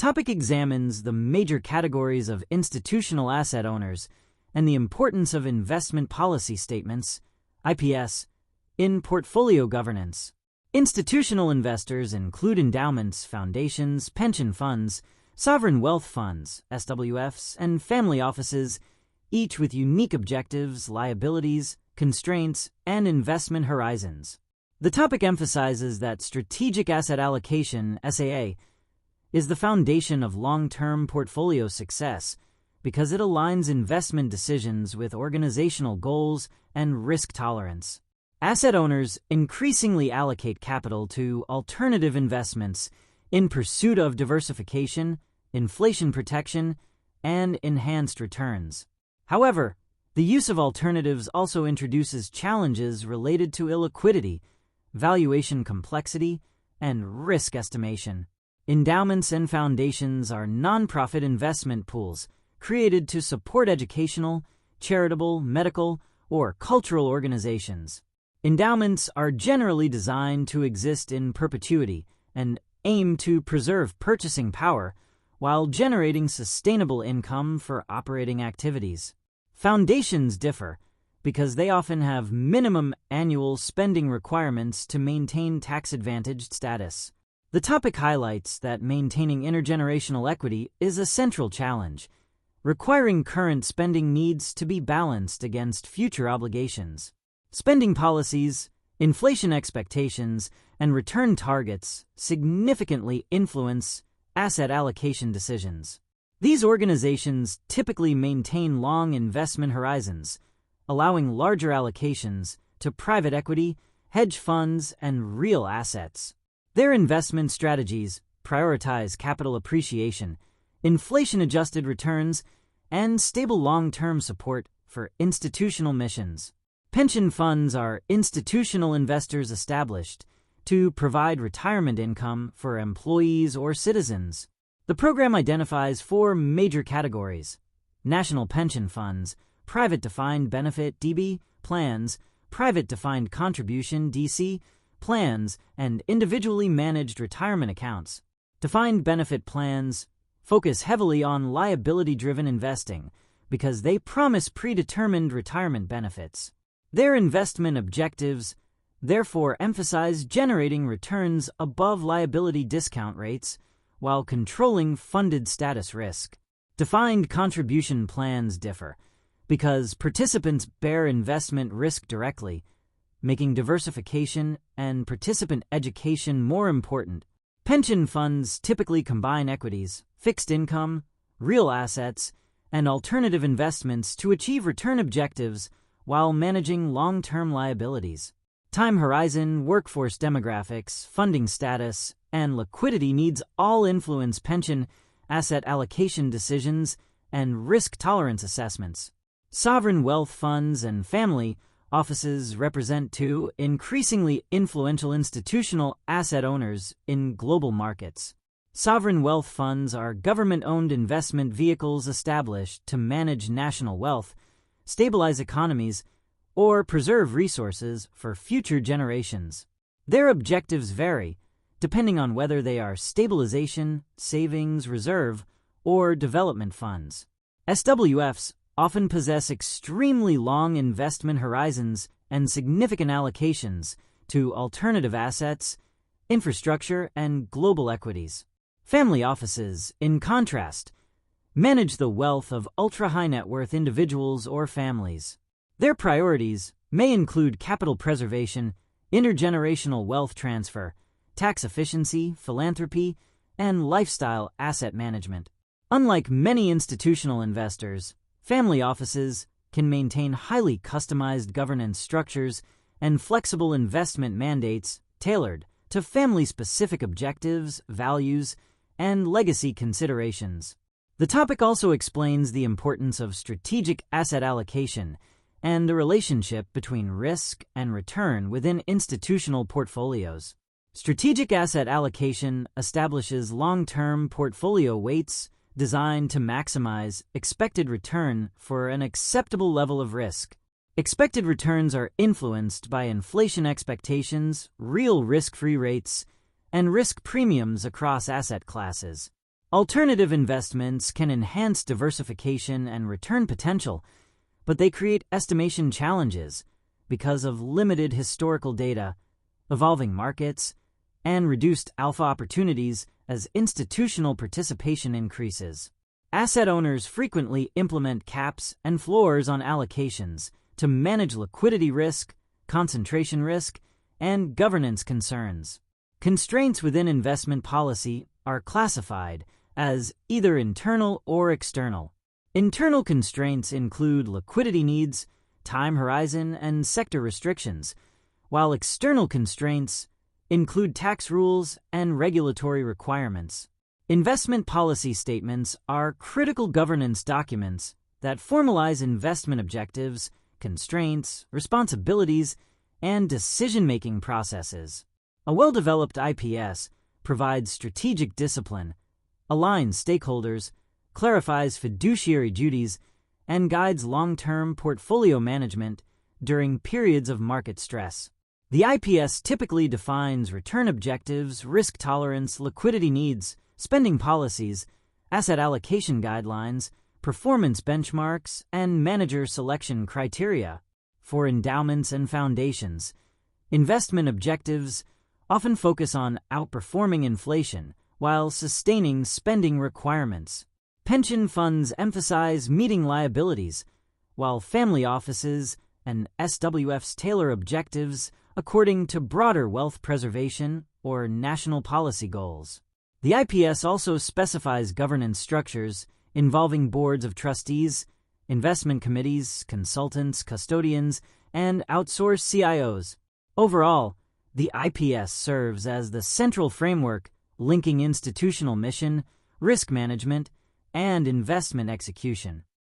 topic examines the major categories of institutional asset owners and the importance of investment policy statements, IPS, in portfolio governance. Institutional investors include endowments, foundations, pension funds, sovereign wealth funds, SWFs, and family offices, each with unique objectives, liabilities, constraints, and investment horizons. The topic emphasizes that strategic asset allocation, SAA, is the foundation of long-term portfolio success because it aligns investment decisions with organizational goals and risk tolerance. Asset owners increasingly allocate capital to alternative investments in pursuit of diversification, inflation protection, and enhanced returns. However, the use of alternatives also introduces challenges related to illiquidity, valuation complexity, and risk estimation. Endowments and foundations are nonprofit investment pools created to support educational, charitable, medical, or cultural organizations. Endowments are generally designed to exist in perpetuity and aim to preserve purchasing power while generating sustainable income for operating activities. Foundations differ because they often have minimum annual spending requirements to maintain tax-advantaged status. The topic highlights that maintaining intergenerational equity is a central challenge, requiring current spending needs to be balanced against future obligations. Spending policies, inflation expectations, and return targets significantly influence asset allocation decisions. These organizations typically maintain long investment horizons, allowing larger allocations to private equity, hedge funds, and real assets. Their investment strategies prioritize capital appreciation, inflation-adjusted returns, and stable long-term support for institutional missions. Pension funds are institutional investors established to provide retirement income for employees or citizens. The program identifies 4 major categories: national pension funds, private defined benefit (DB) plans, private defined contribution (DC) plans, and individually managed retirement accounts. Defined benefit plans focus heavily on liability-driven investing because they promise predetermined retirement benefits. Their investment objectives therefore emphasize generating returns above liability discount rates while controlling funded status risk. Defined contribution plans differ because participants bear investment risk directly, making diversification and participant education more important. Pension funds typically combine equities, fixed income, real assets, and alternative investments to achieve return objectives while managing long-term liabilities. Time horizon, workforce demographics, funding status, and liquidity needs all influence pension asset allocation decisions and risk tolerance assessments. Sovereign wealth funds and family offices represent 2 increasingly influential institutional asset owners in global markets. Sovereign wealth funds are government-owned investment vehicles established to manage national wealth, stabilize economies, or preserve resources for future generations. Their objectives vary, depending on whether they are stabilization, savings, reserve, or development funds. SWFs often possess extremely long investment horizons and significant allocations to alternative assets, infrastructure, and global equities. Family offices, in contrast, manage the wealth of ultra-high net worth individuals or families. Their priorities may include capital preservation, intergenerational wealth transfer, tax efficiency, philanthropy, and lifestyle asset management. Unlike many institutional investors, family offices can maintain highly customized governance structures and flexible investment mandates tailored to family-specific objectives, values, and legacy considerations. The topic also explains the importance of strategic asset allocation and the relationship between risk and return within institutional portfolios. Strategic asset allocation establishes long-term portfolio weights designed to maximize expected return for an acceptable level of risk. Expected returns are influenced by inflation expectations, real risk-free rates, and risk premiums across asset classes. Alternative investments can enhance diversification and return potential, but they create estimation challenges because of limited historical data, evolving markets, and reduced alpha opportunities as institutional participation increases. Asset owners frequently implement caps and floors on allocations to manage liquidity risk, concentration risk, and governance concerns. Constraints within investment policy are classified as either internal or external. Internal constraints include liquidity needs, time horizon, and sector restrictions, while external constraints include tax rules and regulatory requirements. Investment policy statements are critical governance documents that formalize investment objectives, constraints, responsibilities, and decision-making processes. A well-developed IPS provides strategic discipline, aligns stakeholders, clarifies fiduciary duties, and guides long-term portfolio management during periods of market stress. The IPS typically defines return objectives, risk tolerance, liquidity needs, spending policies, asset allocation guidelines, performance benchmarks, and manager selection criteria. For endowments and foundations, investment objectives often focus on outperforming inflation while sustaining spending requirements. Pension funds emphasize meeting liabilities, while family offices and SWFs tailor objectives according to broader wealth preservation or national policy goals. The IPS also specifies governance structures involving boards of trustees, investment committees, consultants, custodians, and outsourced CIOs. Overall, the IPS serves as the central framework linking institutional mission, risk management, and investment execution.